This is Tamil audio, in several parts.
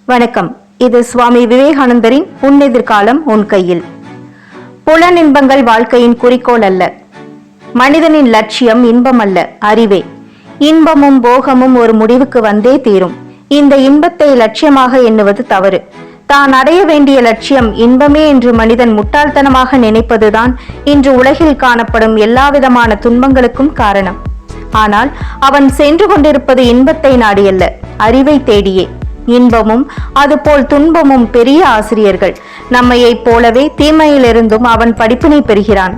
வணக்கம். இது சுவாமி விவேகானந்தரின் உன்னெதிர்காலம் உன் கையில். புலனின்பங்கள் வாழ்க்கையின் குறிக்கோள் அல்ல. மனிதனின் லட்சியம் இன்பம் அல்ல, அறிவே. இன்பமும் போகமும் ஒரு முடிவுக்கு வந்தே தீரும். இந்த இன்பத்தை லட்சியமாக எண்ணுவது தவறு. தான் அடைய வேண்டிய லட்சியம் இன்பமே என்று மனிதன் முட்டாள்தனமாக நினைப்பதுதான் இன்று உலகில் காணப்படும் எல்லாவிதமான துன்பங்களுக்கும் காரணம். ஆனால் அவன் சென்று கொண்டிருப்பது இன்பத்தை நாடியல்ல, அறிவை தேடியே. இன்பமும் அதுபோல் துன்பமும் பெரிய ஆசிரியர்கள். நம்மையைப் போலவே தீமையிலிருந்தும் அவன் படிப்பினை பெறுகிறான்.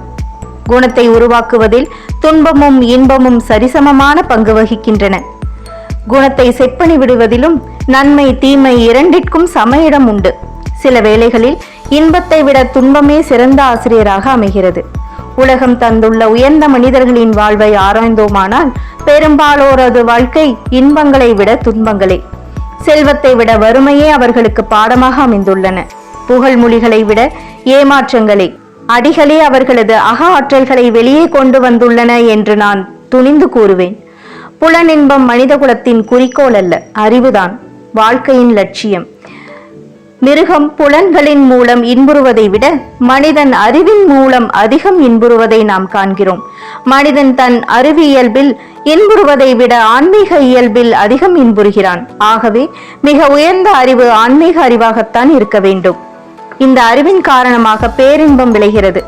குணத்தை உருவாக்குவதில் துன்பமும் இன்பமும் சரிசமமான பங்கு வகிக்கின்றன. குணத்தை செப்பனி விடுவதிலும் நன்மை தீமை இரண்டிற்கும் சம இடம் உண்டு. சில வேளைகளில் இன்பத்தை விட துன்பமே சிறந்த ஆசிரியராக அமைகிறது. உலகம் தந்துள்ள உயர்ந்த மனிதர்களின் வாழ்வை ஆராய்ந்தோமானால் பெரும்பாலோரது வாழ்க்கை இன்பங்களை விட துன்பங்களே. செல்வத்தை விட வறுமையே அவர்களுக்கு பாடமாக அமைந்துள்ளன. புகழ்மொழிகளை விட ஏமாற்றங்களே, அடிகளே அவர்களது அக ஆற்றல்களை வெளியே கொண்டு வந்துள்ளன என்று நான் துணிந்து கூறுவேன். புலனின்பம் மனிதகுலத்தின் குறிக்கோள் அல்ல, அறிவுதான் வாழ்க்கையின் லட்சியம். மிருகம் புலன்களின் மூலம் இன்புறுவதை விட மனிதன் அறிவின் மூலம் அதிகம் இன்புறுவதை நாம் காண்கிறோம். மனிதன் தன் அறிவியல்பில் இன்புறுவதை விட ஆன்மீக இயல்பில் அதிகம் இன்புறுகிறான். ஆகவே மிக உயர்ந்த அறிவு ஆன்மீக அறிவாகத்தான் இருக்க வேண்டும். இந்த அறிவின் காரணமாக பேரின்பம் விளைகிறது.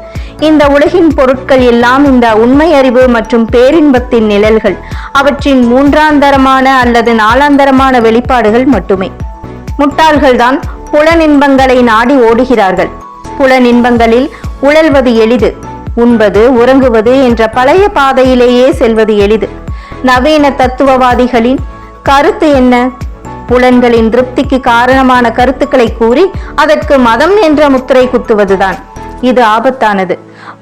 இந்த உலகின் பொருட்கள் எல்லாம் இந்த உண்மை அறிவு மற்றும் பேரின்பத்தின் நிழல்கள். அவற்றின் மூன்றாந்தரமான அல்லது நாலாந்தரமான வெளிப்பாடுகள் மட்டுமே. முட்டாள்கள்தான் புலனின்பங்களை நாடி ஓடுகிறார்கள். புலனின்பங்களில் உழல்வது எளிது. உண்பது உறங்குவது என்ற பழைய பாதையிலேயே செல்வது எளிது. நவீன தத்துவவாதிகளின் கருத்து என்ன? புலன்களின் திருப்திக்கு காரணமான கருத்துக்களை கூறி அதற்கு மதம் என்ற முத்திரை குத்துவதுதான். இது ஆபத்தானது.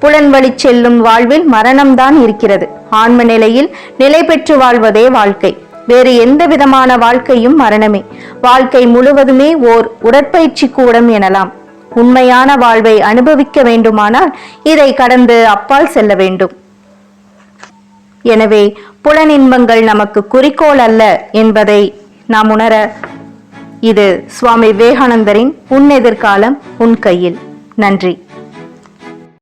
புலன் வழி செல்லும் வாழ்வில் மரணம்தான் இருக்கிறது. ஆன்ம நிலையில் நிலை பெற்று வாழ்வதே வாழ்க்கை. வேறு எந்த விதமான வாழ்க்கையும் மரணமே. வாழ்க்கை முழுவதுமே ஓர் உடற்பயிற்சி கூடம் எனலாம். உண்மையான வாழ்வை அனுபவிக்க வேண்டுமானால் இதை கடந்து அப்பால் செல்ல வேண்டும். எனவே புலனின்பங்கள் நமக்கு குறிக்கோள் அல்ல என்பதை நாம் உணர இது சுவாமி விவேகானந்தரின் உன் எதிர்காலம் உன் கையில். நன்றி.